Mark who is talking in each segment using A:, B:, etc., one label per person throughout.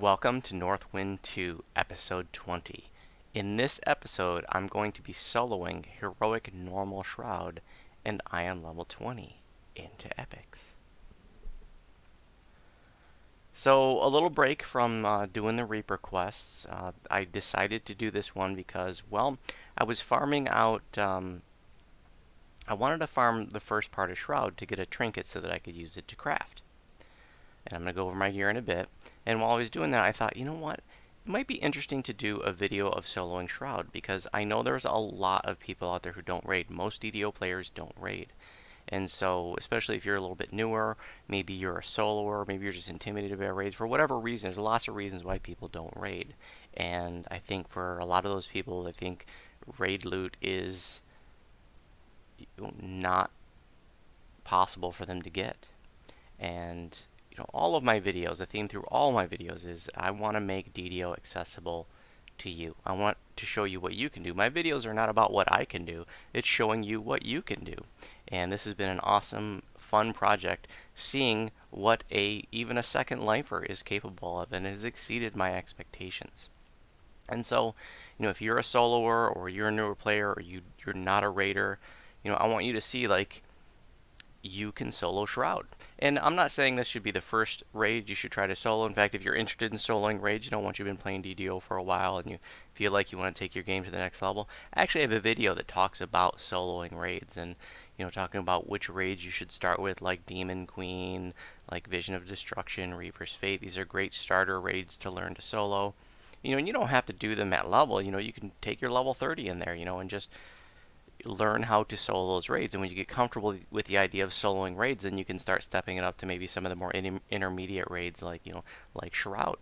A: Welcome to Northwynd 2, Episode 20. In this episode, I'm going to be soloing Heroic Normal Shroud, and I am level 20 into Epics. So, a little break from doing the Reaper quests. I decided to do this one because, well, I was farming out... I wanted to farm the first part of Shroud to get a trinket so that I could use it to craft. And I'm going to go over my gear in a bit. And while I was doing that, I thought, you know what? It might be interesting to do a video of soloing Shroud, because I know there's a lot of people out there who don't raid. Most DDO players don't raid. And so, especially if you're a little bit newer, maybe you're a soloer, maybe you're just intimidated by raids, for whatever reason, there's lots of reasons why people don't raid. And I think for a lot of those people, I think raid loot is not possible for them to get. And all of my videos, the theme through all my videos is I want to make DDO accessible to you. I want to show you what you can do. My videos are not about what I can do. It's showing you what you can do. And this has been an awesome, fun project, seeing what even a second lifer is capable of, and has exceeded my expectations. And so, if you're a soloer, or you're a newer player, or you're not a raider, I want you to see, like, you can solo Shroud. And I'm not saying this should be the first raid you should try to solo. In fact, if you're interested in soloing raids, once you've been playing DDO for a while and you feel like you want to take your game to the next level, I actually have a video that talks about soloing raids and, talking about which raids you should start with, like Demon Queen, like Vision of Destruction, Reaper's Fate. These are great starter raids to learn to solo. And you don't have to do them at level. You can take your level 30 in there, and just learn how to solo those raids. And when you get comfortable with the idea of soloing raids, then you can start stepping it up to maybe some of the more intermediate raids, like like Shroud,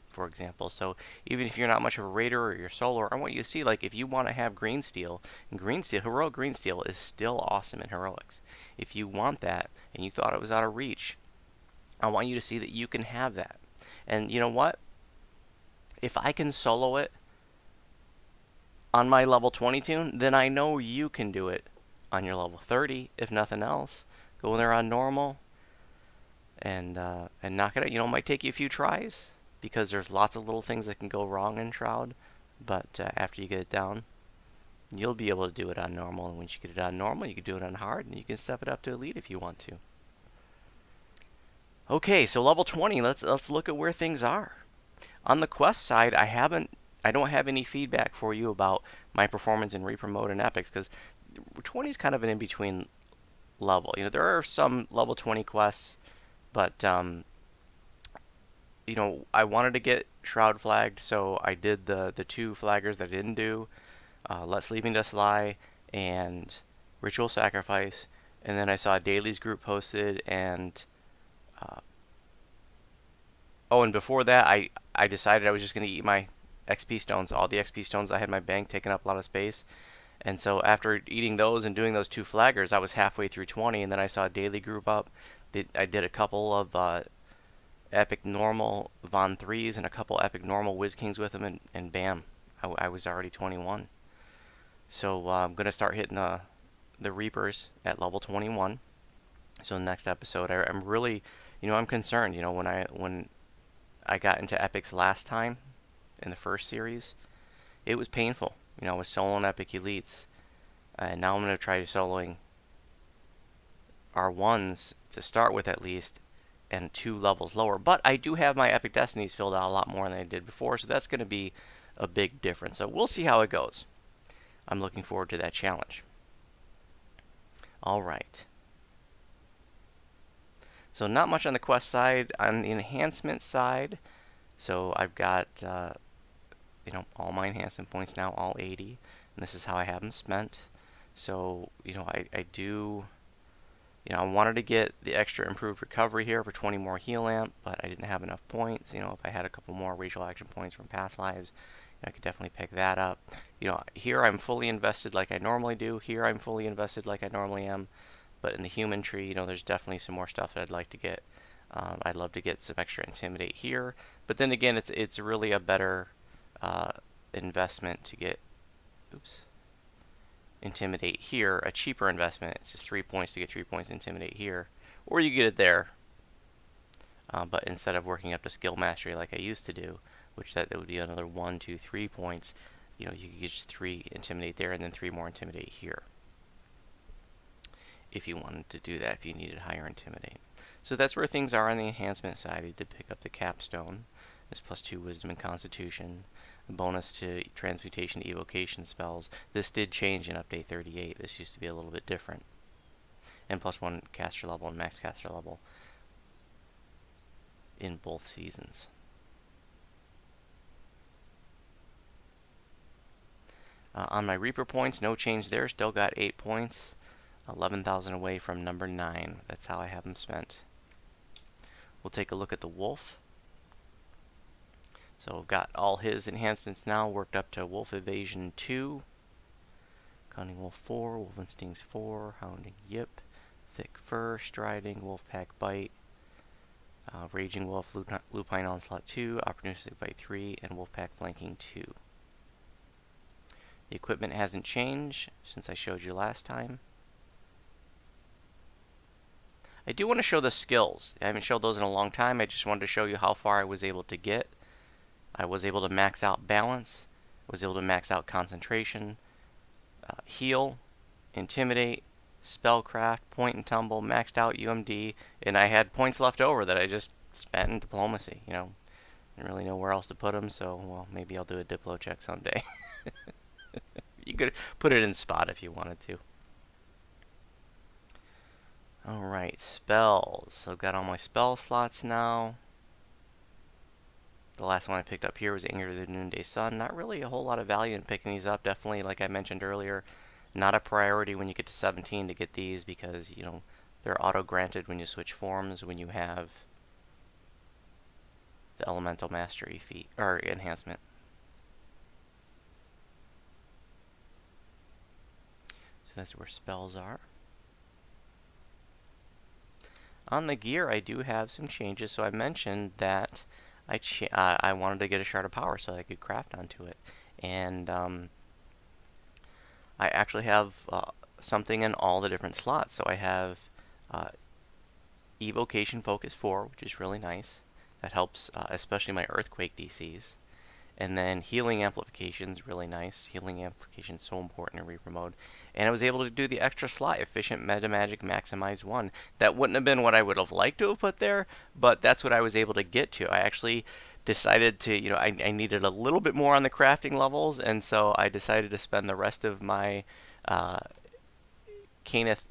A: for example. So even if you're not much of a raider or you're soloer, I want you to see, like, if you want to have green steel, and heroic green steel is still awesome in heroics. If you want that and you thought it was out of reach, I want you to see that you can have that. And you know what? If I can solo it on my level 20 tune, then I know you can do it on your level 30, if nothing else. Go in there on normal and knock it out. It might take you a few tries, because there's lots of little things that can go wrong in Shroud, but after you get it down, you'll be able to do it on normal. And once you get it on normal, you can do it on hard, and you can step it up to elite if you want to. Okay, so level 20, let's look at where things are. On the quest side, I don't have any feedback for you about my performance in Reaper mode and Epics, because 20 is kind of an in-between level. There are some level 20 quests, but I wanted to get Shroud flagged, so I did the two flaggers that I didn't do, Let Sleeping Dust Lie and Ritual Sacrifice, and then I saw Dailies group posted, and oh, and before that, I decided I was just going to eat my XP stones. All the XP stones I had in my bank taking up a lot of space. And so after eating those and doing those two flaggers, I was halfway through 20, and then I saw a daily group up. I did a couple of epic normal Von 3s and a couple epic normal Wiz Kings with them, and bam, I was already 21. So I'm going to start hitting the Reapers at level 21. So next episode, I'm really, I'm concerned. When I got into Epics last time, in the first series, it was painful. I was soloing Epic Elites, and now I'm going to try soloing R1s to start with, at least, and 2 levels lower. But I do have my Epic Destinies filled out a lot more than I did before, so that's going to be a big difference. So we'll see how it goes. I'm looking forward to that challenge. Alright. So not much on the quest side. On the enhancement side, so I've got all my enhancement points now, all 80, and this is how I have them spent. So I do, I wanted to get the extra improved recovery here for 20 more heal amp, but I didn't have enough points. If I had a couple more racial action points from past lives, I could definitely pick that up. Here I'm fully invested like I normally do. Here I'm fully invested like I normally am. But in the human tree, there's definitely some more stuff that I'd like to get. I'd love to get some extra intimidate here, but then again, it's really a better investment to get intimidate here, a cheaper investment. It's just 3 points to get 3 points intimidate here, or you get it there but instead of working up to skill mastery like I used to do, which that it would be another 1, 2, 3 points, you know, you could get just 3 intimidate there and then 3 more intimidate here. If you wanted to do that, if you needed higher intimidate. So that's where things are on the enhancement side. I did pick up the capstone. There's +2 wisdom and constitution. Bonus to transmutation evocation spells. This did change in update 38. This used to be a little bit different. And +1 caster level and max caster level in both seasons. On my Reaper points, no change there. Still got 8 points. 11,000 away from number 9. That's how I have them spent. We'll take a look at the wolf. So I've got all his enhancements now worked up to Wolf Evasion 2, Cunning Wolf 4, Wolf Instincts 4, Hounding Yip, Thick Fur, Striding, Wolf Pack Bite, Raging Wolf, Lupine Onslaught 2, Opportunistic Bite 3, and Wolf Pack Flanking 2. The equipment hasn't changed since I showed you last time. I do want to show the skills. I haven't showed those in a long time. I just wanted to show you how far I was able to get. I was able to max out balance, was able to max out concentration, heal, intimidate, spellcraft, point and tumble, maxed out UMD, and I had points left over that I just spent in diplomacy. You know, didn't really know where else to put them, so well, maybe I'll do a diplo check someday. You could put it in spot if you wanted to. Alright, spells. So I've got all my spell slots now. The last one I picked up here was Anger of the Noonday Sun. Not really a whole lot of value in picking these up. Definitely, like I mentioned earlier, not a priority when you get to 17 to get these because, you know, they're auto-granted when you switch forms, when you have the Elemental Mastery feat, or enhancement. So that's where spells are. On the gear, I do have some changes. So I mentioned that I wanted to get a Shard of Power so I could craft onto it. And I actually have something in all the different slots. So I have Evocation Focus 4, which is really nice. That helps especially my Earthquake DCs. And then Healing Amplification is really nice. Healing Amplification is so important in Reaper mode. And I was able to do the extra slot, Efficient Meta Magic Maximize 1. That wouldn't have been what I would have liked to have put there, but that's what I was able to get to. I actually decided to, you know, I needed a little bit more on the crafting levels, and so I decided to spend the rest of my Caneth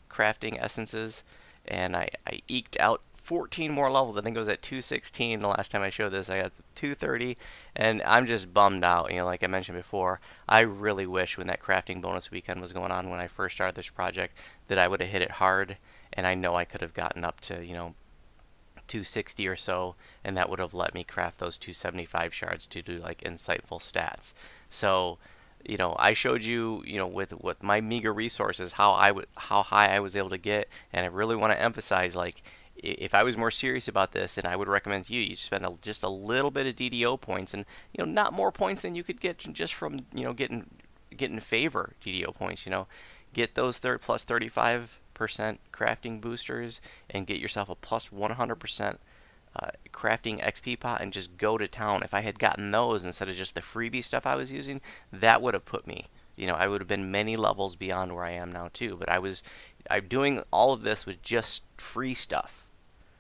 A: crafting essences, and I eked out 14 more levels. I think it was at 216 the last time I showed this. I got 230, and I'm just bummed out. You know, like I mentioned before, I really wish when that crafting bonus weekend was going on when I first started this project that I would have hit it hard, and I know I could have gotten up to, you know, 260 or so, and that would have let me craft those 275 shards to do like insightful stats. So, you know, I showed you, you know, with my meager resources how high I was able to get, and I really want to emphasize, like, if I was more serious about this, and I would recommend you spend just a little bit of DDO points, and, you know, not more points than you could get just from, you know, getting favor DDO points. You know, get those plus 35% crafting boosters, and get yourself a plus 100% crafting XP pot, and just go to town. If I had gotten those instead of just the freebie stuff I was using, that would have put me, you know, I would have been many levels beyond where I am now too. But I'm doing all of this with just free stuff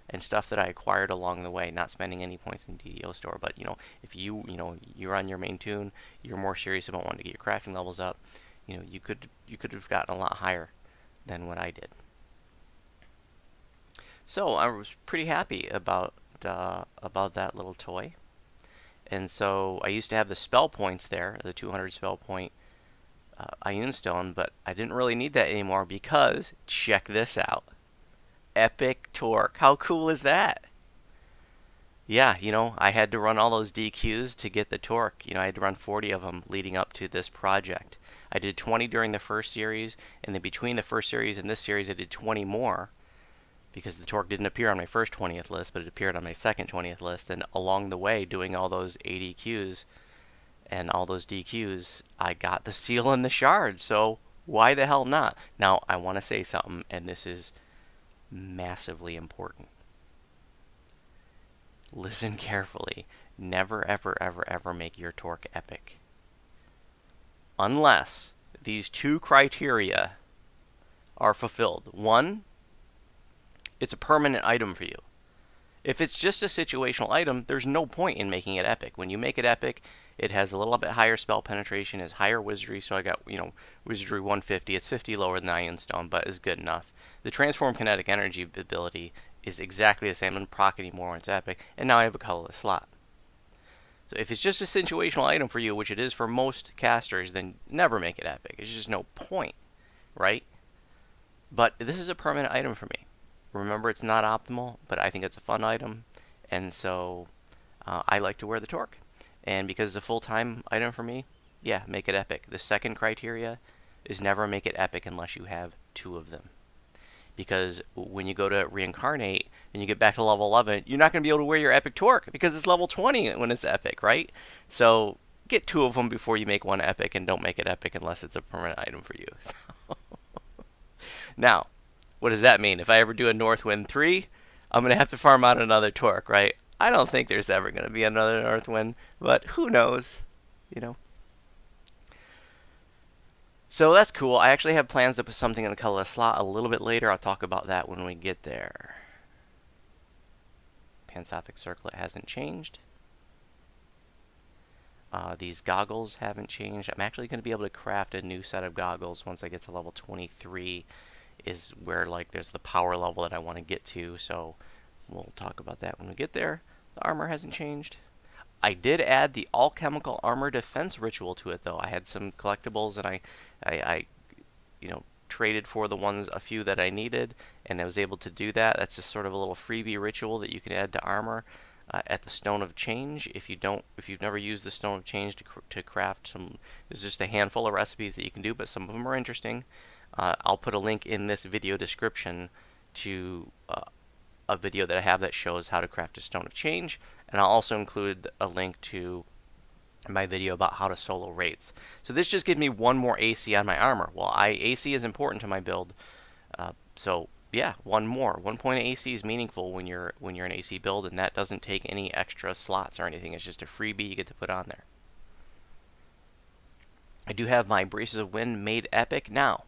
A: and stuff that I acquired along the way, not spending any points in DDO store. But, you know, if you're on your main tune, you're more serious about wanting to get your crafting levels up, you know, you could have gotten a lot higher than what I did. So I was pretty happy about that little toy. And so I used to have the spell points there, the 200 spell point Ioun Stone, but I didn't really need that anymore because, check this out. Epic Torque. How cool is that? Yeah, you know, I had to run all those DQs to get the torque. You know, I had to run 40 of them leading up to this project. I did 20 during the first series, and then between the first series and this series I did 20 more, because the torque didn't appear on my first 20th list, but it appeared on my second 20th list. And along the way, doing all those ADQs and all those DQs, I got the seal and the shard. So why the hell not? Now, I want to say something, and this is massively important. listen carefully. Never, ever, ever, ever make your torque epic. Unless these two criteria are fulfilled. One, it's a permanent item for you. If it's just a situational item, there's no point in making it epic. When you make it epic, it has a little bit higher spell penetration, has higher wizardry, so I got, wizardry 150. It's 50 lower than Iron Stone, but is good enough. The transform kinetic energy ability is exactly the same. I don't proc anymore when it's epic, and now I have a colorless slot. So if it's just a situational item for you, which it is for most casters, then never make it epic. There's just no point, right? But this is a permanent item for me. Remember, it's not optimal, but I think it's a fun item, and so I like to wear the torque. And because it's a full-time item for me, yeah, make it epic. The second criteria is never make it epic unless you have two of them. Because when you go to reincarnate and you get back to level 11, you're not going to be able to wear your epic torque because it's level 20 when it's epic, right? So get two of them before you make one epic, and don't make it epic unless it's a permanent item for you. Now, what does that mean? If I ever do a Northwynd 3, I'm going to have to farm out another torque, right? I don't think there's ever going to be another Northwynd, but who knows, So that's cool. I actually have plans to put something in the colorless slot a little bit later. I'll talk about that when we get there. Pansophic Circlet hasn't changed. These goggles haven't changed. I'm actually going to be able to craft a new set of goggles once I get to level 23. Is where there's the power level that I want to get to, so we'll talk about that when we get there. The armor hasn't changed. I did add the alchemical armor defense ritual to it, though. I had some collectibles, and I traded for a few that I needed, and I was able to do that. That's just sort of a little freebie ritual that you can add to armor at the Stone of Change. If you've never used the Stone of Change to craft some, there's just a handful of recipes that you can do, but some of them are interesting. I'll put a link in this video description to a video that I have that shows how to craft a Stone of Change, and I'll also include a link to my video about how to solo raids. So this just gives me one more AC on my armor. Well, AC is important to my build, so yeah, one more. 1 point of AC is meaningful when you're an AC build, and that doesn't take any extra slots or anything. It's just a freebie you get to put on there. I do have my Braces of Wind made epic now.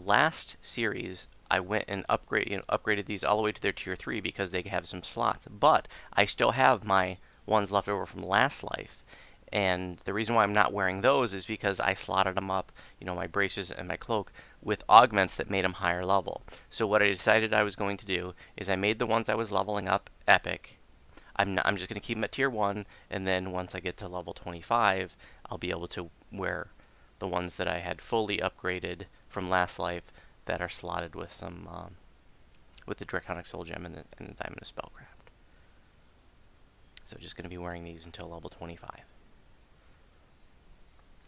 A: Last series I went and upgraded these all the way to their tier 3 because they have some slots. But I still have my ones left over from last life, and the reason why I'm not wearing those is because I slotted them up, my braces and my cloak, with augments that made them higher level. So what I decided I was going to do is I made the ones I was leveling up epic. I'm just going to keep them at tier 1, and then once I get to level 25, I'll be able to wear the ones that I had fully upgraded from last life that are slotted with some with the Draconic Soul Gem and the Diamond of Spellcraft. So just going to be wearing these until level 25.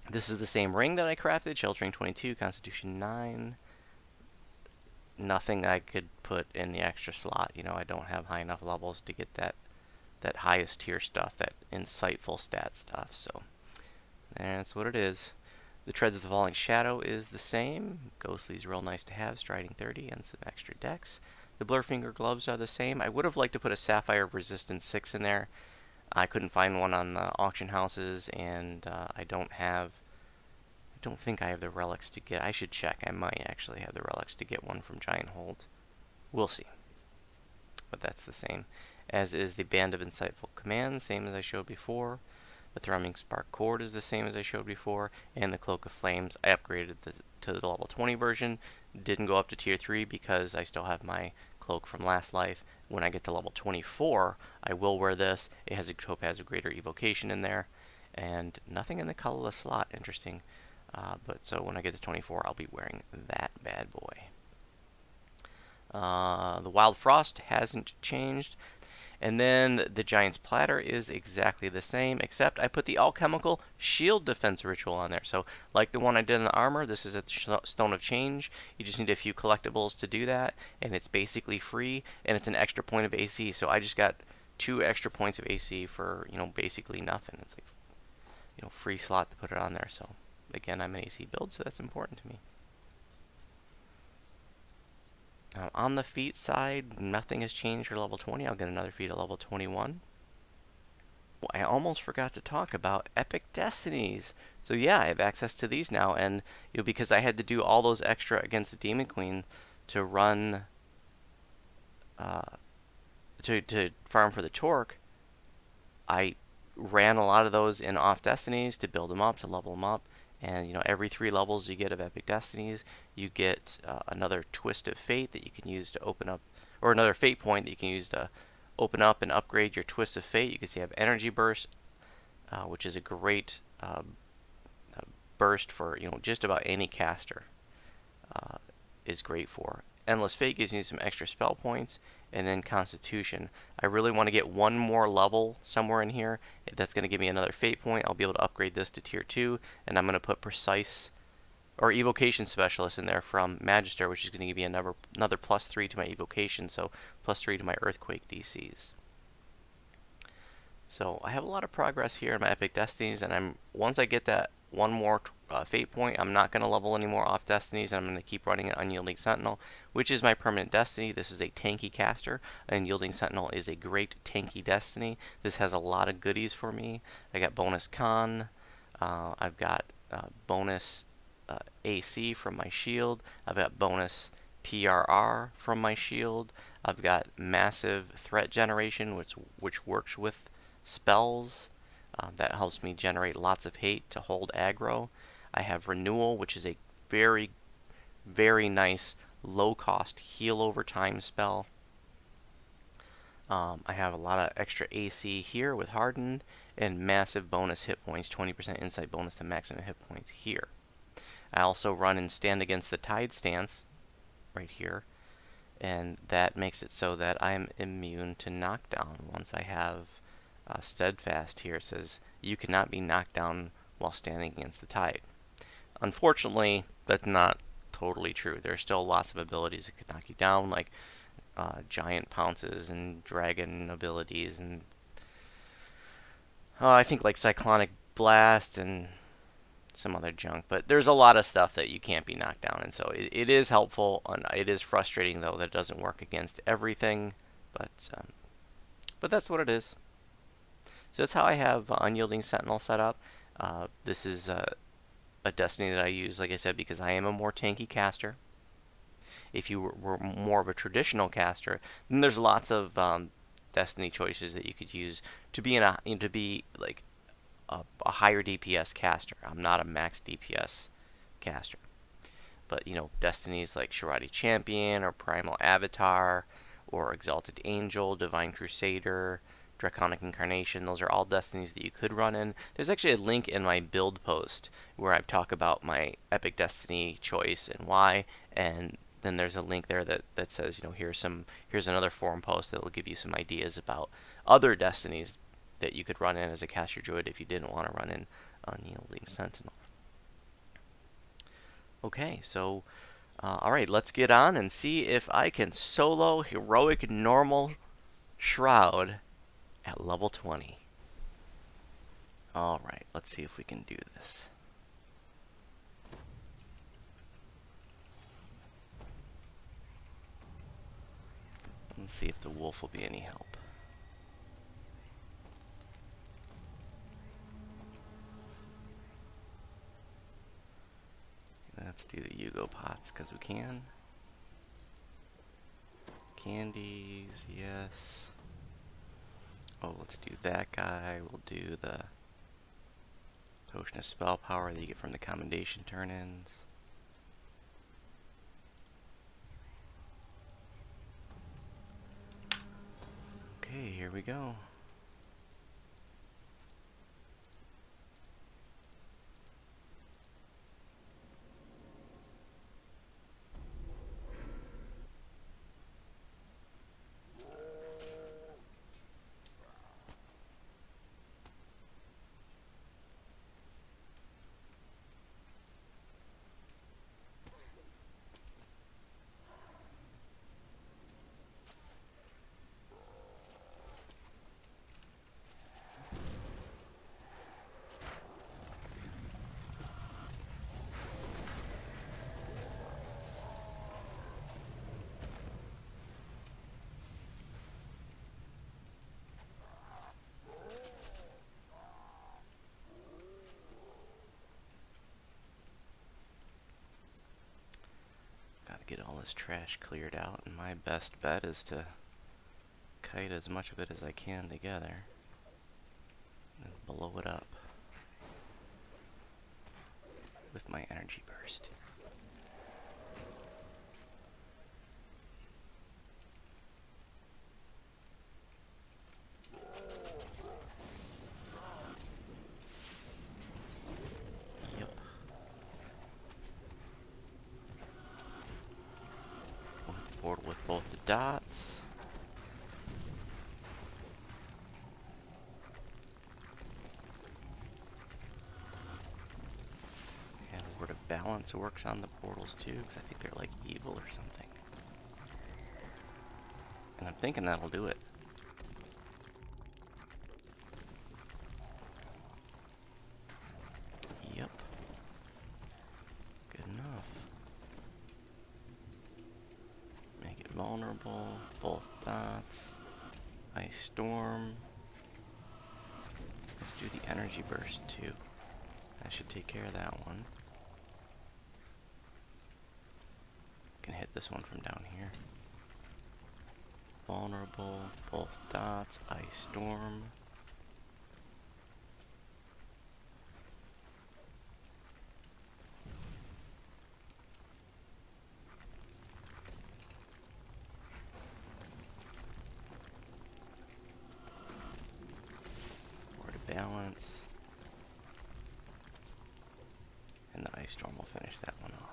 A: This is the same ring that I crafted, Sheltering 22, Constitution 9. Nothing I could put in the extra slot. I don't have high enough levels to get that highest tier stuff, that insightful stat stuff. So that's what it is. The Treads of the Falling Shadow is the same. Ghostly's real nice to have, Striding 30 and some extra dex. The Blurfinger gloves are the same. I would have liked to put a Sapphire Resistance 6 in there. I couldn't find one on the auction houses, and I don't think I have the relics to get. I should check. I might actually have the relics to get one from Giant Hold. We'll see. But that's the same. As is the Band of Insightful Commands, same as I showed before. The Thrumming Spark Cord is the same as I showed before, and the Cloak of Flames, I upgraded to the level 20 version. Didn't go up to tier 3 because I still have my cloak from last life. When I get to level 24, I will wear this. It has a Topaz of Greater Evocation in there, and nothing in the colorless slot. Interesting. But so when I get to 24, I'll be wearing that bad boy. The Wild Frost hasn't changed. And then the Giant's Platter is exactly the same, except I put the Alchemical Shield Defense Ritual on there. So, like the one I did in the armor, this is a Stone of Change. You just need a few collectibles to do that, and it's basically free, and it's an extra point of AC. So I just got 2 extra points of AC for, basically nothing. It's like, free slot to put it on there. So, again, I'm an AC build, so that's important to me. On the feat side, nothing has changed for level 20. I'll get another feat at level 21. Well, I almost forgot to talk about epic destinies. So yeah, I have access to these now, and because I had to do all those extra against the Demon Queen to run uh, to farm for the Torque, I ran a lot of those in off destinies to build them up, to level them up. And every 3 levels you get of epic destinies, you get another twist of fate that you can use to open up, or another fate point that you can use to open up and upgrade your twist of fate. You can see I have energy burst, which is a great burst for just about any caster. Is great for. Endless Fate gives you some extra spell points, and then Constitution. I really want to get one more level somewhere in here. That's going to give me another Fate point. I'll be able to upgrade this to Tier 2, and I'm going to put Precise or Evocation Specialist in there from Magister, which is going to give me another +3 to my Evocation, so +3 to my Earthquake DCs. So I have a lot of progress here in my Epic Destinies, and once I get that one more fate point, I'm not going to level any more off destinies, and I'm going to keep running an Unyielding Sentinel, which is my permanent destiny. This is a tanky caster. Unyielding Sentinel is a great tanky destiny. This has a lot of goodies for me. I got bonus con, I've got bonus AC from my shield, I've got bonus PRR from my shield, I've got massive threat generation, which works with spells. That helps me generate lots of hate to hold aggro. I have Renewal, which is a very, very nice low-cost heal over time spell. I have a lot of extra AC here with Hardened, and massive bonus hit points, 20% insight bonus to maximum hit points here. I also run and Stand Against the Tide stance right here, and that makes it so that I am immune to knockdown. Once I have Steadfast here, it says you cannot be knocked down while standing against the tide. Unfortunately, that's not totally true. There are still lots of abilities that could knock you down, like giant pounces and dragon abilities, and I think like cyclonic blast and some other junk. But there's a lot of stuff that you can't be knocked down, and so it is helpful. And it is frustrating though that it doesn't work against everything, but that's what it is. So that's how I have Unyielding Sentinel set up. This is a destiny that I use, like I said, because I am a more tanky caster. If you were more of a traditional caster, then there's lots of destiny choices that you could use to be like a higher DPS caster. I'm not a max DPS caster, but destinies like Shroud Champion or Primal Avatar or Exalted Angel, Divine Crusader, Draconic Incarnation, those are all destinies that you could run in. There's actually a link in my build post where I talk about my epic destiny choice and why, and then there's a link there that says, here's another forum post that will give you some ideas about other destinies that you could run in as a caster druid if you didn't want to run in Unyielding Sentinel. Okay, so alright, let's get on and see if I can solo heroic normal Shroud at level 20. Alright, let's see if we can do this. Let's see if the wolf will be any help. Let's do the Yugo pots because we can. Candies, yes. Oh, let's do that guy. We'll do the Potion of Spell Power that you get from the Commendation turn-ins. Okay, here we go. get all this trash cleared out, and my best bet is to kite as much of it as I can together and blow it up with my energy burst. Yep. Portal with both the dots. Balance works on the portals too, because I think they're like evil or something. And I'm thinking that'll do it. Yep. Good enough. Make it vulnerable. Both dots. Ice storm. Let's do the energy burst too. That should take care of that one. Can hit this one from down here. Vulnerable, both dots, ice storm. Or to balance. And the ice storm will finish that one off.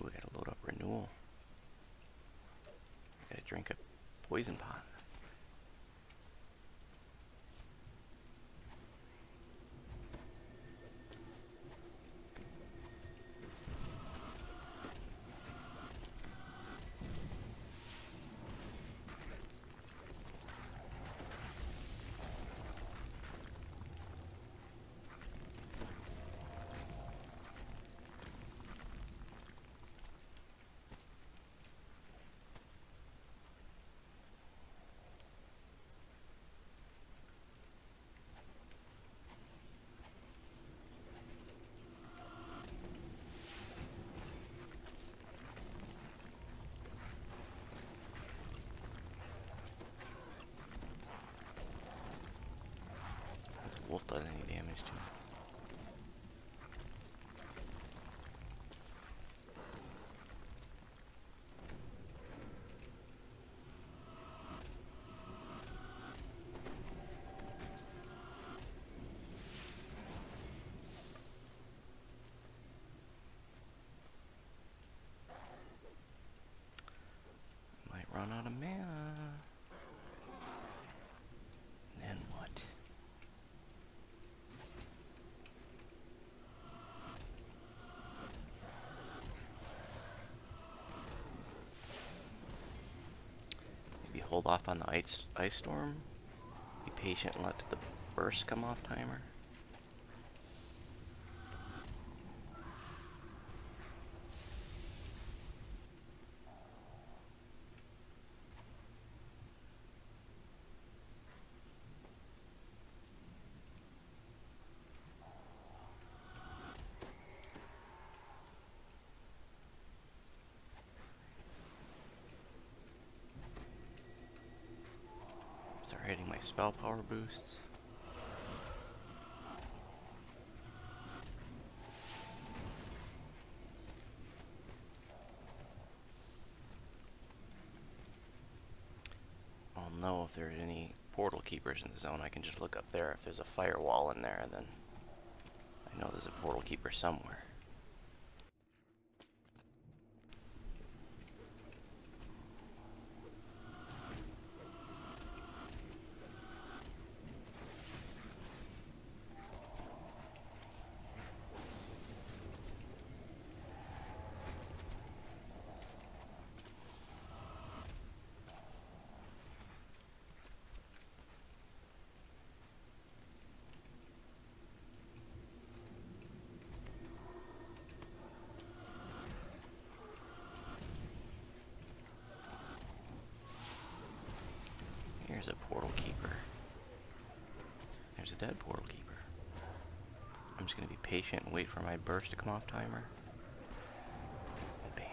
A: We gotta load up renewal. I gotta drink a poison pot. Wolf does any damage to him. Might run out of mana. Then what? Hold off on the ice storm. Be patient and let the burst come off timer. Start hitting my spell power boosts. I'll know if there's any portal keepers in the zone. I can just look up there. If there's a firewall in there, then I know there's a portal keeper somewhere. There's a dead portal keeper. I'm just going to be patient and wait for my burst to come off timer. And bam.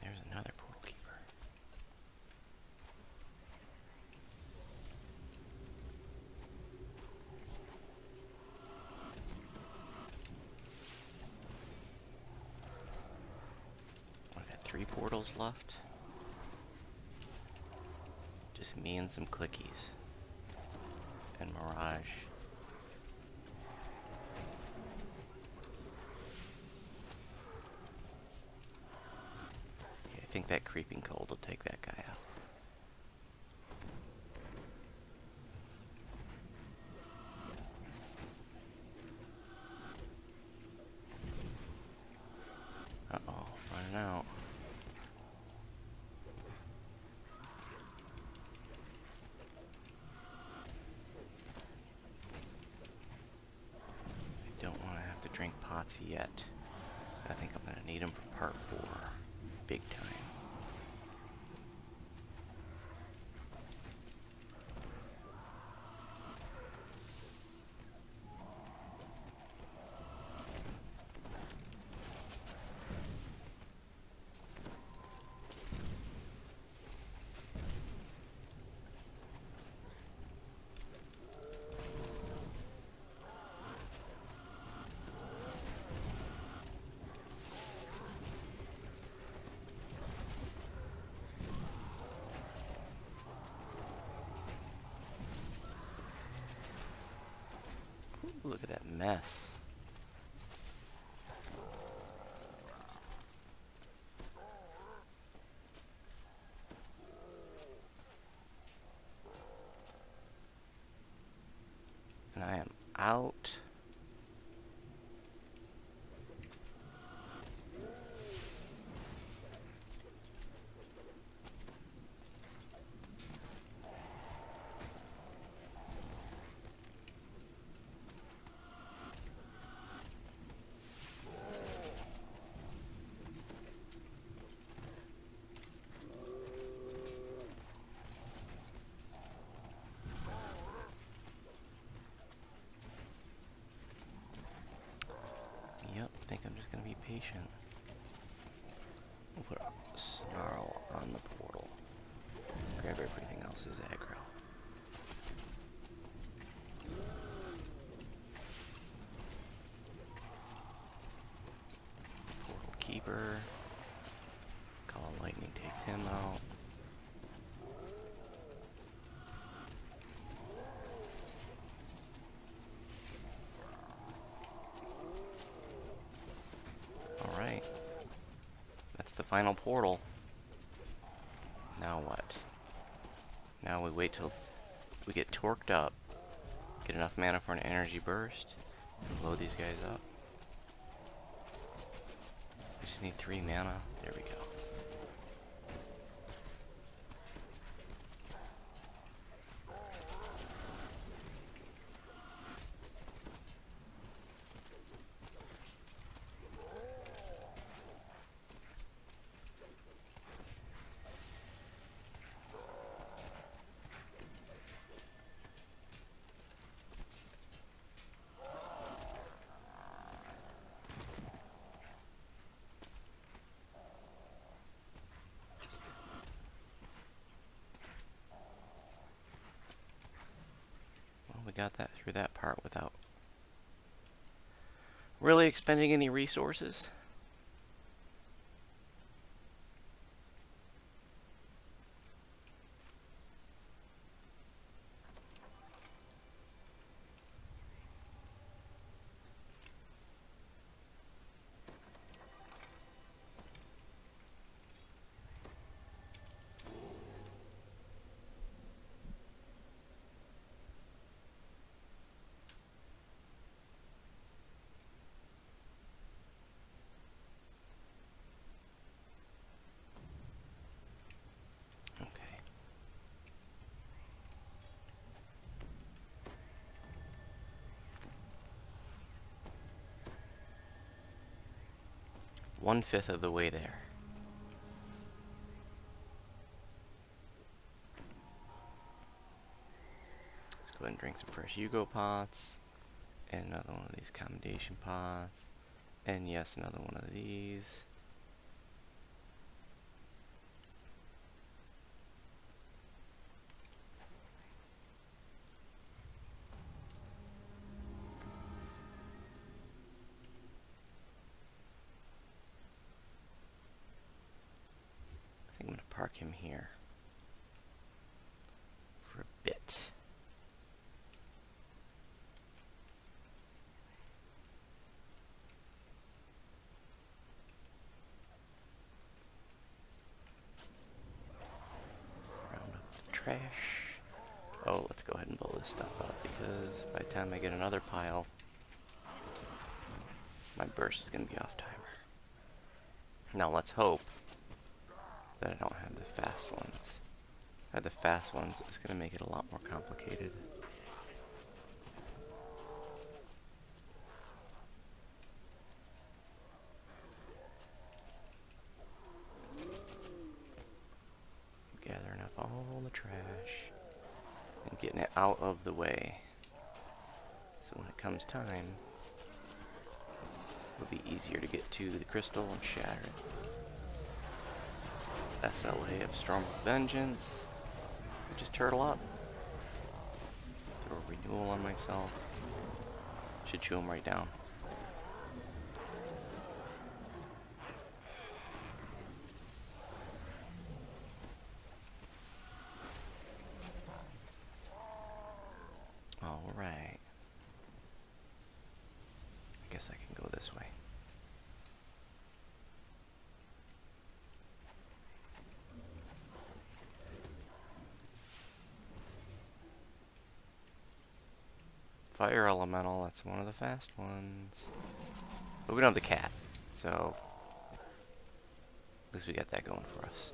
A: There's another portal keeper. I've got 3 portals left. Just me and some clickies. And Mirage. Okay, I think that creeping cold will take that guy out. Uh-oh, running out. I don't want to have to drink pots yet. I think I'm going to need them for part 4. Big time. Ooh, look at that mess. And I am out. Yep, I think I'm just gonna be patient. We'll put a snarl on the portal. Grab everything else's aggro. Portal keeper. Call lightning takes him out. Alright. That's the final portal. Now what? Now we wait till we get torqued up, get enough mana for an energy burst, and blow these guys up. We just need 3 mana. There we go. We got that through that part without really expending any resources. Okay. One-fifth of the way there. go ahead and drink some fresh Yugo pots. And another one of these commendation pots. And yes, another one of these. I think I'm going to park him here for a bit. Trash. Oh, let's go ahead and blow this stuff up, because by the time I get another pile, my burst is going to be off timer. Now let's hope that I don't have the fast ones. If I had the fast ones, it's going to make it a lot more complicated. Gathering up all the trash and getting it out of the way, so when it comes time, it'll be easier to get to the crystal and shatter it. SLA of Storm of Vengeance. Just turtle up. Throw a renewal on myself. Should chew him right down. Alright. I guess I can go this way. Fire elemental, that's one of the fast ones. But we don't have the cat, so at least we got that going for us.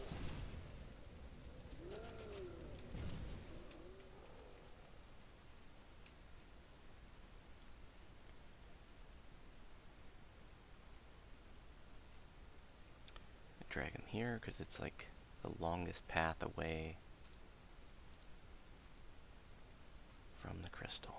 A: Drag him here because it's like the longest path away from the crystal.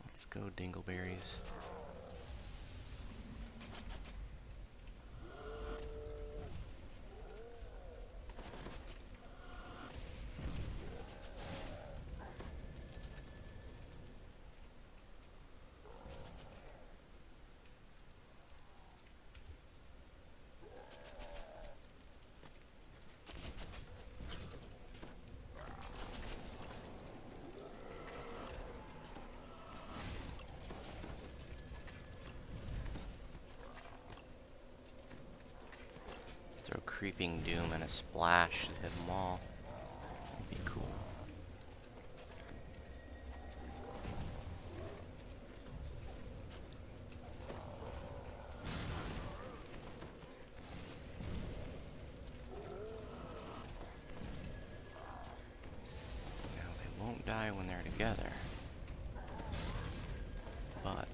A: Let's go dingleberries. Throw Creeping Doom and a splash to hit them all. That'd be cool. Now they won't die when they're together, but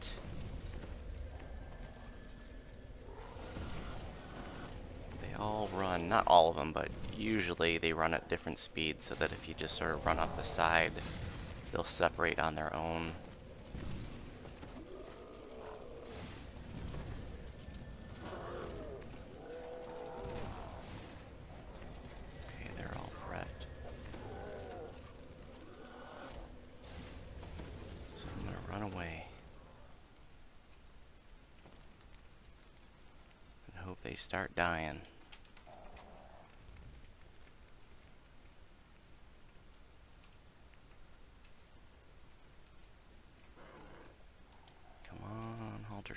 A: all run, not all of them, but usually they run at different speeds so that if you just sort of run up the side, they'll separate on their own. Okay, they're all prepped. So I'm gonna run away and hope they start dying.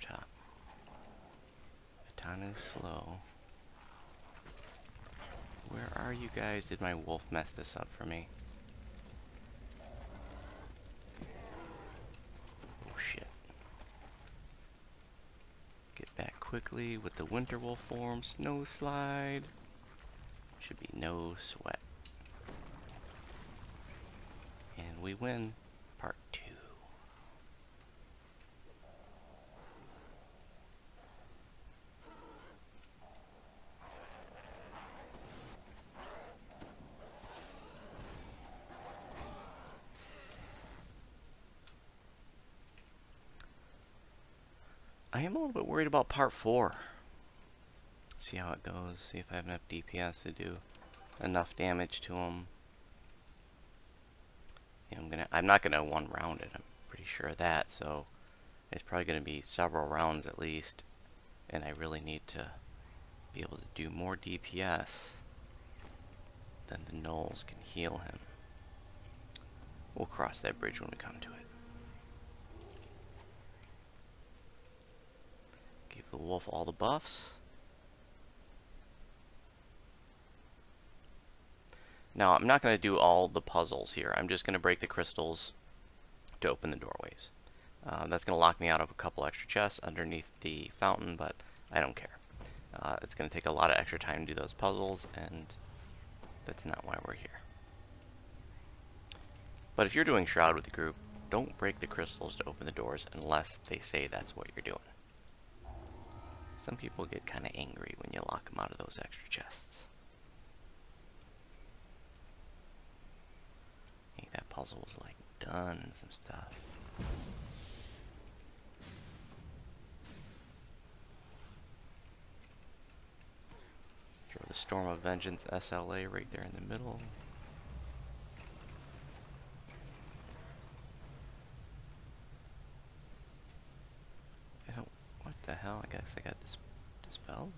A: Top. Atana's slow. Where are you guys? Did my wolf mess this up for me? Oh shit. Get back quickly with the winter wolf form. Snow slide. Should be no sweat. And we win part 2. I am a little bit worried about part 4. See how it goes. See if I have enough DPS to do enough damage to him. Yeah, I'm not gonna one round it. I'm pretty sure of that. So it's probably gonna be several rounds at least, and I really need to be able to do more DPS than the gnolls can heal him. We'll cross that bridge when we come to it. Give the wolf all the buffs. Now, I'm not going to do all the puzzles here. I'm just going to break the crystals to open the doorways. That's going to lock me out of a couple extra chests underneath the fountain, but I don't care. It's going to take a lot of extra time to do those puzzles, and that's not why we're here. But if you're doing Shroud with the group, don't break the crystals to open the doors unless they say that's what you're doing. Some people get kind of angry when you lock them out of those extra chests. I think that puzzle was like done and some stuff. Throw the Storm of Vengeance SLA right there in the middle. What the hell? I guess I got dispelled.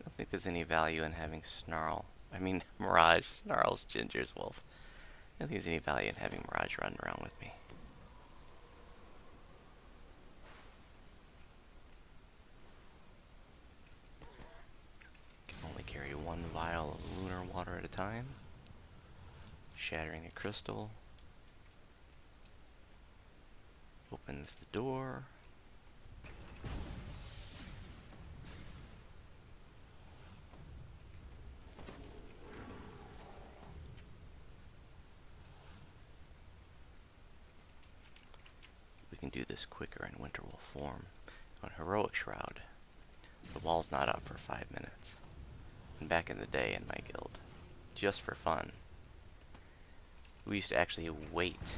A: I don't think there's any value in having Mirage. Snarl's Ginger's wolf. I don't think there's any value in having Mirage run around with me. Can only carry one vial of lunar water at a time. Shattering a crystal. Opens the door. We can do this quicker in Winterwolf form. On Heroic Shroud, the wall's not up for 5 minutes. And back in the day in my guild, just for fun, we used to actually wait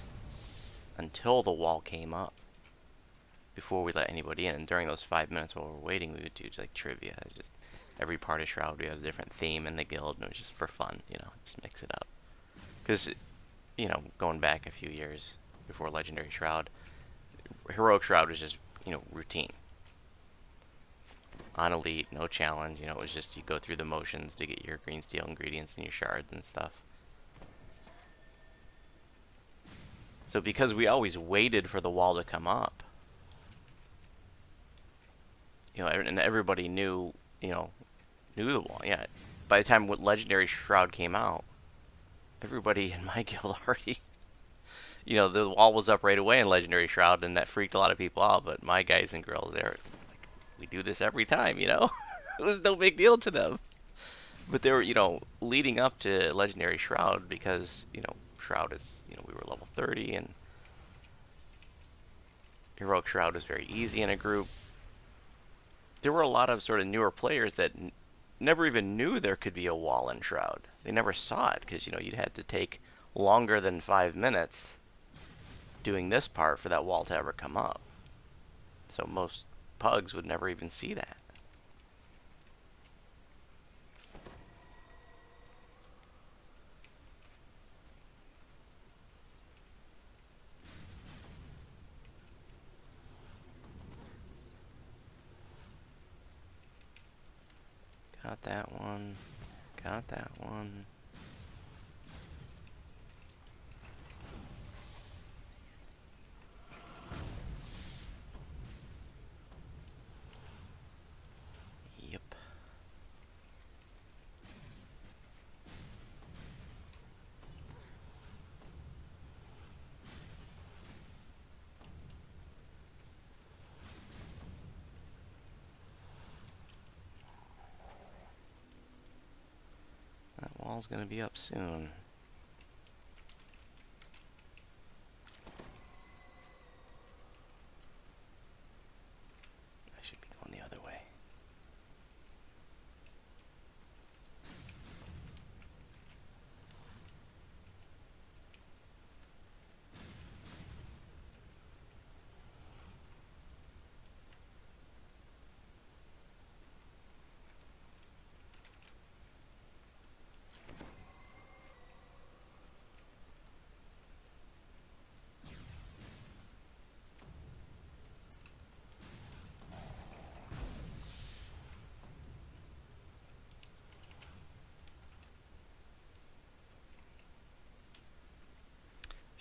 A: until the wall came up before we let anybody in. And during those 5 minutes while we were waiting, we would do like trivia. Just every part of Shroud, we had a different theme in the guild, and it was just for fun, you know, just mix it up. Because, you know, going back a few years before Legendary Shroud, Heroic Shroud was just, you know, routine. On Elite, no challenge, you know, it was just you go through the motions to get your green steel ingredients and your shards and stuff. So because we always waited for the wall to come up, you know, and everybody knew, you know, knew the wall, yeah. By the time Legendary Shroud came out, everybody in my guild already, you know, the wall was up right away in Legendary Shroud, and that freaked a lot of people out, but my guys and girls, they're like, we do this every time, you know? It was no big deal to them. But they were, you know, leading up to Legendary Shroud, because, you know, Shroud is, you know, we were level 30, and Heroic Shroud was very easy in a group. There were a lot of sort of newer players that never even knew there could be a wall in Shroud. They never saw it, because, you know, you'd had to take longer than 5 minutes doing this part for that wall to ever come up. So most pugs would never even see that. Got that one. Got that one. Yep. That wall's gonna be up soon. I should be going the other way.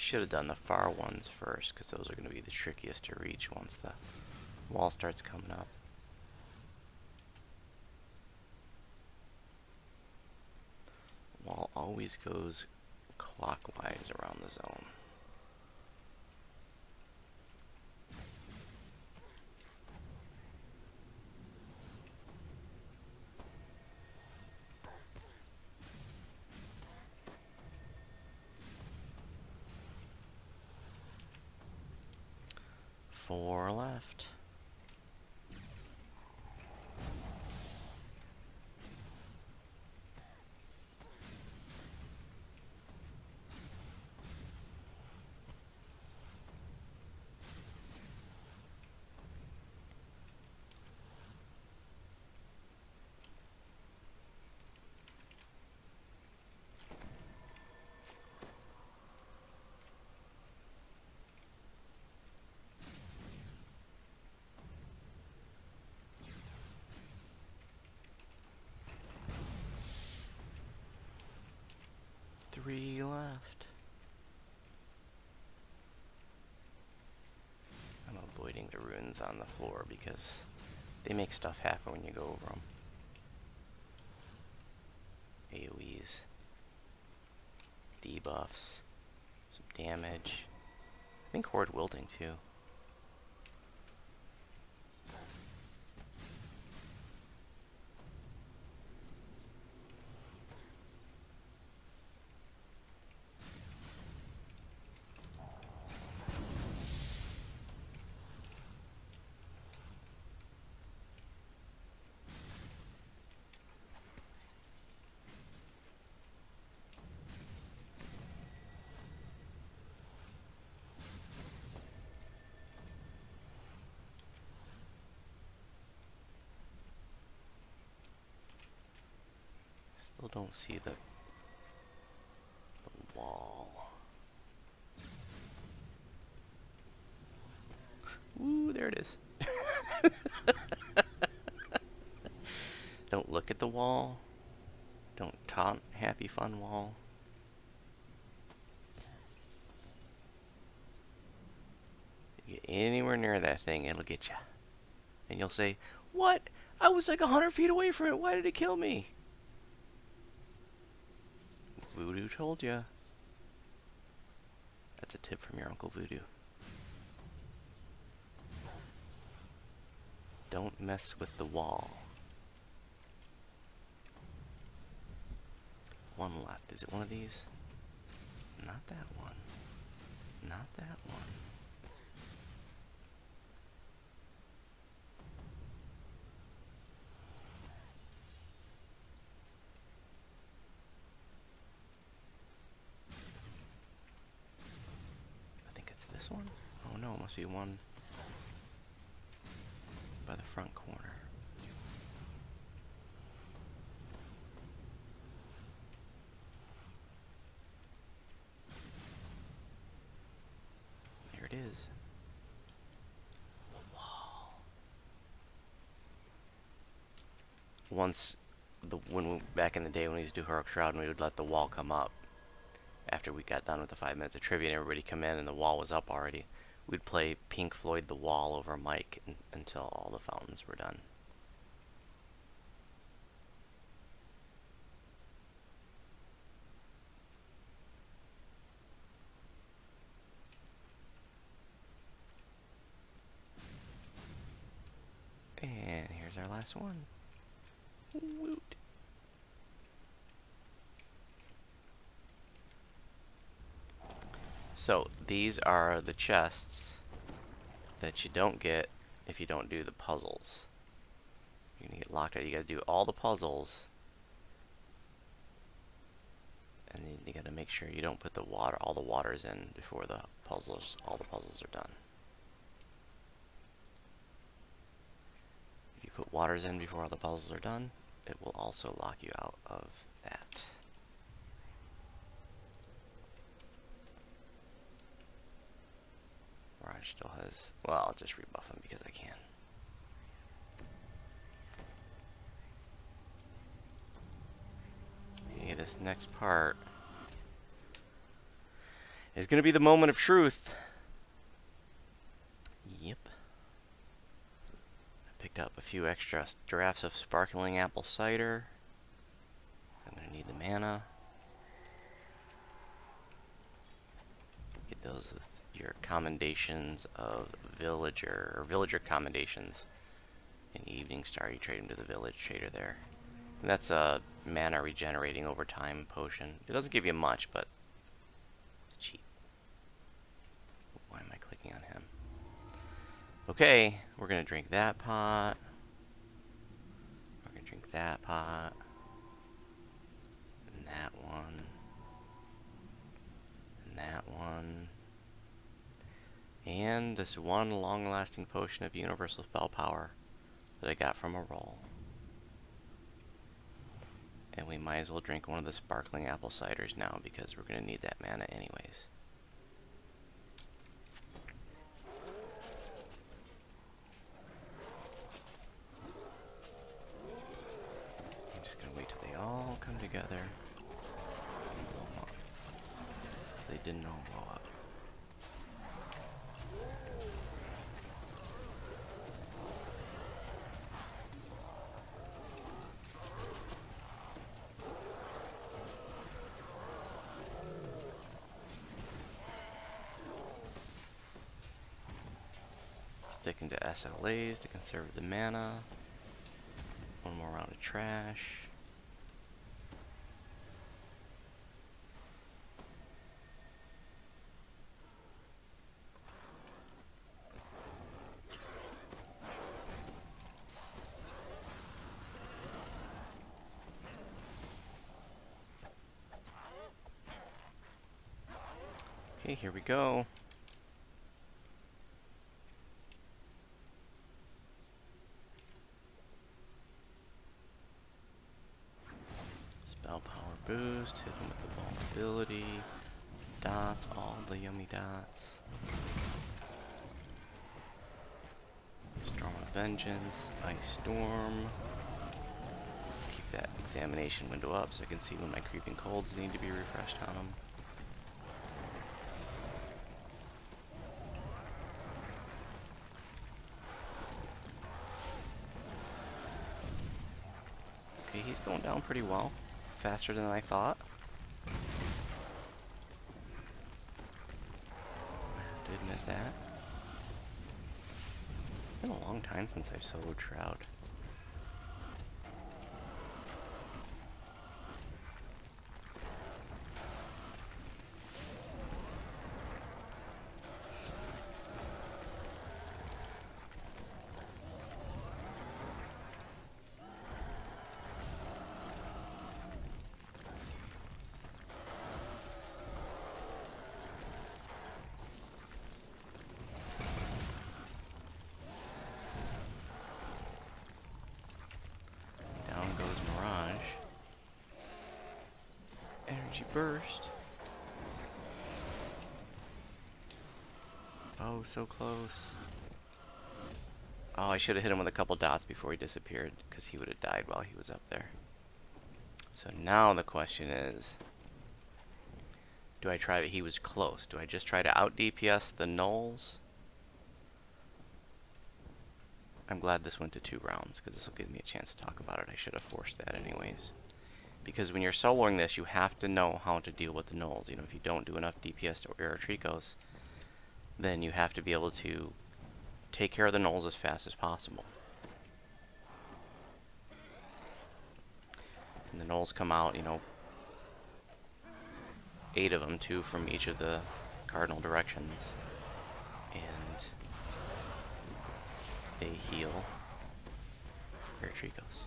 A: should have done the far ones first, because those are going to be the trickiest to reach once the wall starts coming up. Wall always goes clockwise around the zone. Four left. Three left. I'm avoiding the runes on the floor because they make stuff happen when you go over them. AoEs, debuffs, some damage. I think horde wilting too. Still don't see the wall. Ooh, there it is. Don't look at the wall. Don't taunt happy fun wall. You get anywhere near that thing, it'll get you. And you'll say, "What? I was like 100 feet away from it. Why did it kill me?" Voodoo told ya. That's a tip from your Uncle Voodoo. Don't mess with the wall. One left. Is it one of these? Not that one. Not that one. I think it's this one. Oh no, it must be one by the front corner. There it is. The wall. Once, back in the day when we used to do Heroic Shroud, and we would let the wall come up after we got done with the 5 minutes of trivia and everybody come in and the wall was up already, we'd play Pink Floyd The Wall over a mic until all the fountains were done. And here's our last one. Woot. So these are the chests that you don't get if you don't do the puzzles. You're gonna get locked out. You gotta do all the puzzles, and then you gotta make sure you don't put all the waters in before all the puzzles are done. If you put waters in before all the puzzles are done, it will also lock you out of that. Mirage still has... Well, I'll just rebuff him because I can. Okay, this next part is going to be the moment of truth. Yep. I picked up a few extra drafts of sparkling apple cider. I'm going to need the mana. Get those with your commendations of villager, or villager commendations. In Evening Star, you trade them to the village trader there. And that's a mana regenerating over time potion. It doesn't give you much, but it's cheap. Why am I clicking on him? Okay, we're going to drink that pot. We're going to drink that pot. And that one. And that one. And this one long-lasting potion of universal spell power that I got from a roll. And we might as well drink one of the sparkling apple ciders now because we're going to need that mana anyways. I'm just going to wait till they all come together and blow them up. They didn't all blow up. Sticking to SLAs to conserve the mana. One more round of trash. Okay, here we go. Spell power boost, hit him with the vulnerability, dots, all the yummy dots. Storm of Vengeance, Ice Storm. Keep that examination window up so I can see when my creeping colds need to be refreshed on them. Okay, he's going down pretty well. Faster than I thought. I have to admit that. It's been a long time since I've soloed Shroud. Burst. Oh, so close. Oh, I should have hit him with a couple dots before he disappeared, because he would have died while he was up there. So now the question is, do I try to, he was close, do I just try to out DPS the gnolls? I'm glad this went to 2 rounds, because this will give me a chance to talk about it. I should have forced that anyways. Because when you're soloing this, you have to know how to deal with the gnolls. You know, if you don't do enough DPS to Tricos, then you have to be able to take care of the gnolls as fast as possible. And the gnolls come out, you know, 8 of them, 2 from each of the cardinal directions. And they heal Tricos.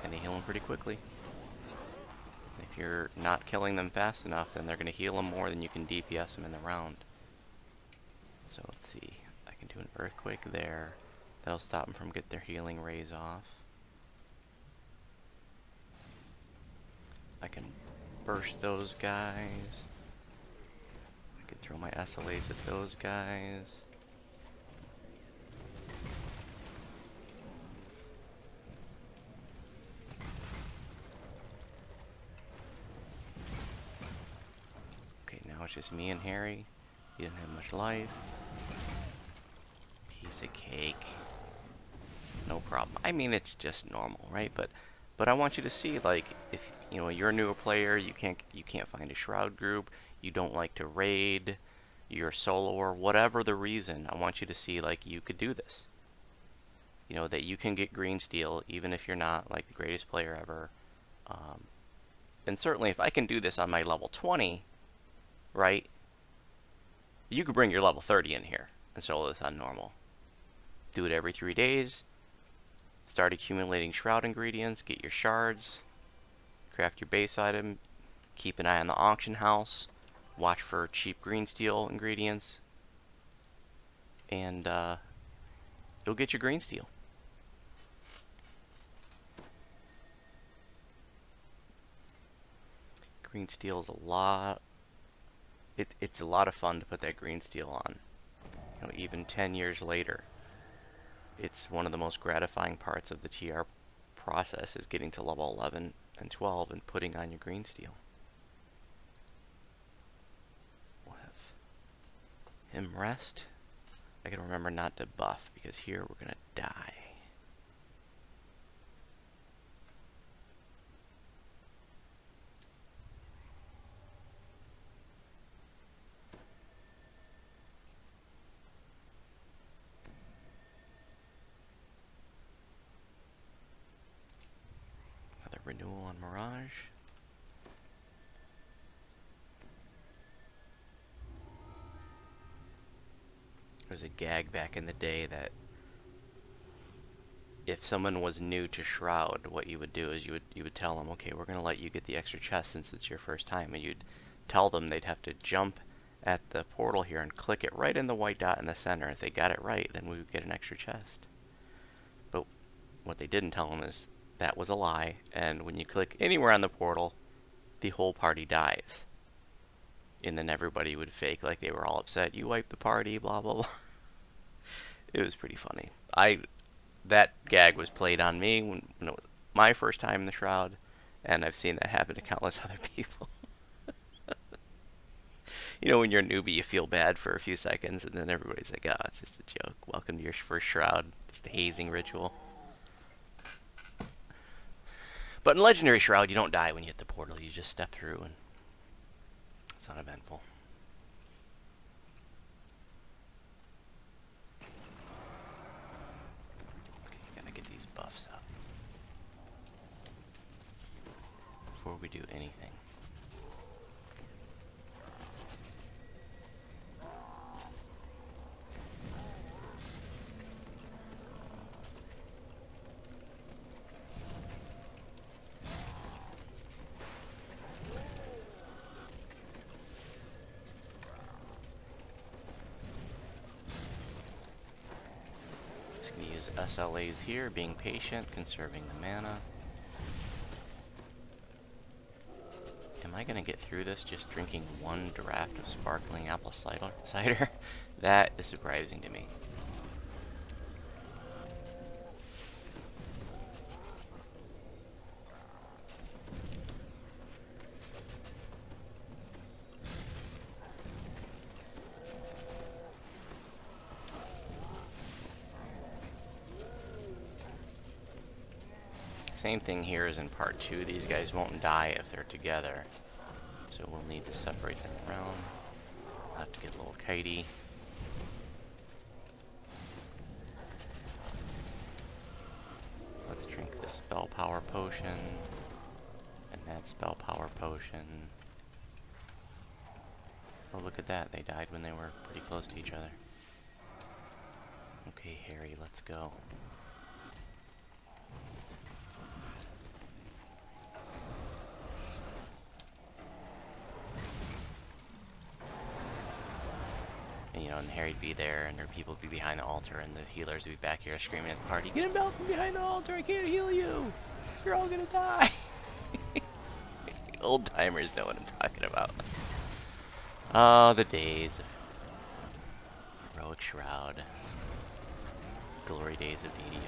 A: And they heal them pretty quickly. If you're not killing them fast enough, then they're going to heal them more than you can DPS them in the round. So let's see. I can do an Earthquake there. That'll stop them from getting their healing rays off. I can burst those guys. I can throw my SLAs at those guys. it's just me and Harry. He didn't have much life. Piece of cake. No problem. I mean, it's just normal, right? But I want you to see, like, if you know you're a newer player, you can't find a Shroud group, you don't like to raid, you're solo or whatever the reason, I want you to see like you could do this. You know, that you can get green steel even if you're not like the greatest player ever. And certainly if I can do this on my level 20, right? You could bring your level 30 in here and solo this on normal. Do it every 3 days. Start accumulating Shroud ingredients, get your shards, craft your base item, keep an eye on the auction house, watch for cheap green steel ingredients, and you'll get your green steel. Green steel is a lot. It's a lot of fun to put that green steel on. You know, even 10 years later. It's one of the most gratifying parts of the TR process is getting to level 11 and 12 and putting on your green steel. We'll have him rest. I gotta remember not to buff because here we're gonna die. Renewal on Mirage. There was a gag back in the day that if someone was new to Shroud, what you would do is you would tell them, okay, we're going to let you get the extra chest since it's your first time, and you'd tell them they'd have to jump at the portal here and click it right in the white dot in the center. If they got it right, then we would get an extra chest. But what they didn't tell them is that was a lie, and when you click anywhere on the portal, the whole party dies. And then everybody would fake like they were all upset. You wiped the party, blah, blah, blah. It was pretty funny. That gag was played on me when it was my first time in the Shroud, and I've seen that happen to countless other people. You know, when you're a newbie, you feel bad for a few seconds, and then everybody's like, oh, it's just a joke. Welcome to your first Shroud. Just a hazing ritual. But in Legendary Shroud, you don't die when you hit the portal. You just step through, and it's uneventful. Okay, gotta get these buffs up before we do anything. Use SLAs here, being patient, conserving the mana. Am I gonna get through this just drinking one draft of sparkling apple cider? That is surprising to me. Same thing here as in part 2. These guys won't die if they're together. So we'll need to separate them around. I'll have to get a little kitey. Let's drink this spell power potion. And that spell power potion. Oh, look at that. They died when they were pretty close to each other. Okay, Harry, let's go. You know, and Harry'd be there, and there people would be behind the altar, and the healers would be back here screaming at the party, "Get him out from behind the altar! I can't heal you! You're all gonna die!" Old timers know what I'm talking about. Oh, the days of heroic Shroud, glory days of DDO.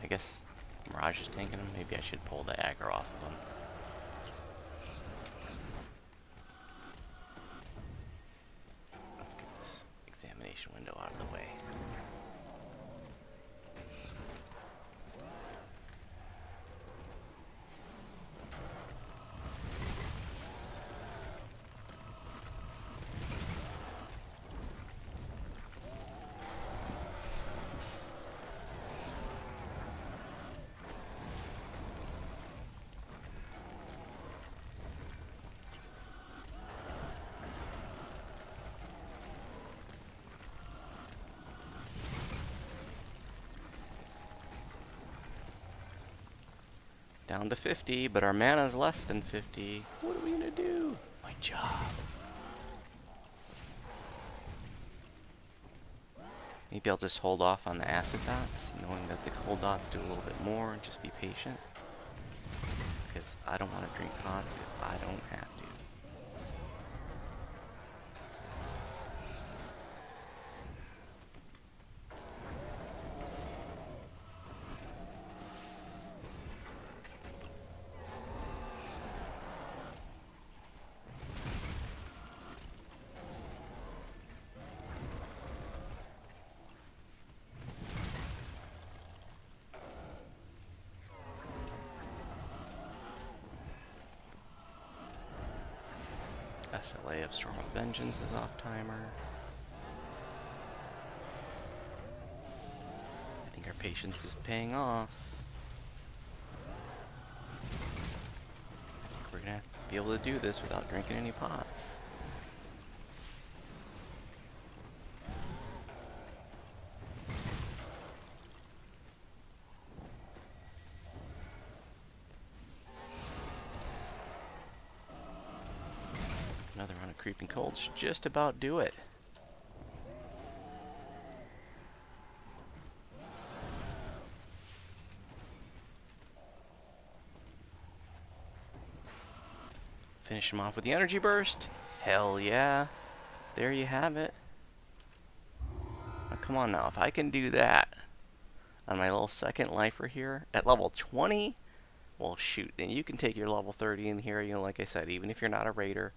A: I guess Mirage is tanking him. Maybe I should pull the aggro off of him. Down to 50, but our mana's less than 50. What are we gonna do? My job. Maybe I'll just hold off on the acid dots, knowing that the cold dots do a little bit more, and just be patient. Because I don't want to drink pots if I don't have to. SLA of Storm of Vengeance is off timer. I think our patience is paying off. I think we're gonna have to be able to do this without drinking any pots. Another round of creeping cold should just about do it. Finish him off with the energy burst. Hell yeah. There you have it. Now come on now, if I can do that on my little second lifer here at level 20, well shoot, then you can take your level 30 in here, you know, like I said, even if you're not a raider.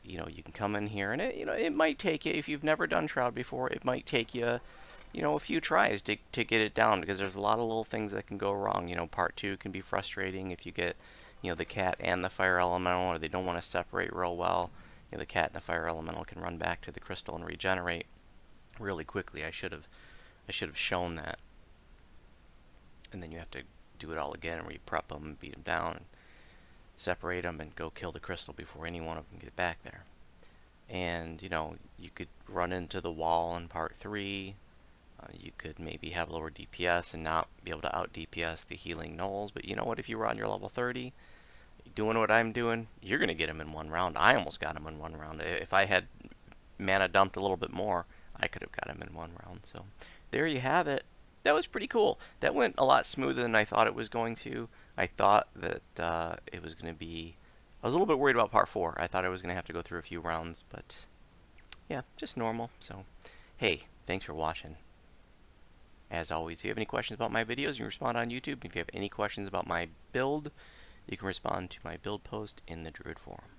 A: You know, you can come in here, and it might take you, if you've never done Shroud before, it might take you, a few tries to get it down, because there's a lot of little things that can go wrong. You know, part 2 can be frustrating if you get, the cat and the fire elemental, or they don't want to separate real well. The cat and the fire elemental can run back to the crystal and regenerate really quickly. I should have shown that. And then you have to do it all again and re-prep them and beat them down. And separate them and go kill the crystal before any one of them get back there. And you could run into the wall in part 3. You could maybe have lower DPS and not be able to out DPS the healing gnolls, but you know what, if you were on your level 30 doing what I'm doing, you're gonna get them in one round. I almost got them in one round. If I had mana dumped a little bit more, I could have got them in one round. So there you have it. That was pretty cool. That went a lot smoother than I thought it was going to. I thought that it was going to be... I was a little bit worried about part 4. I thought I was going to have to go through a few rounds, but yeah, just normal. So, hey, thanks for watching. As always, if you have any questions about my videos, you can respond on YouTube. If you have any questions about my build, you can respond to my build post in the Druid forum.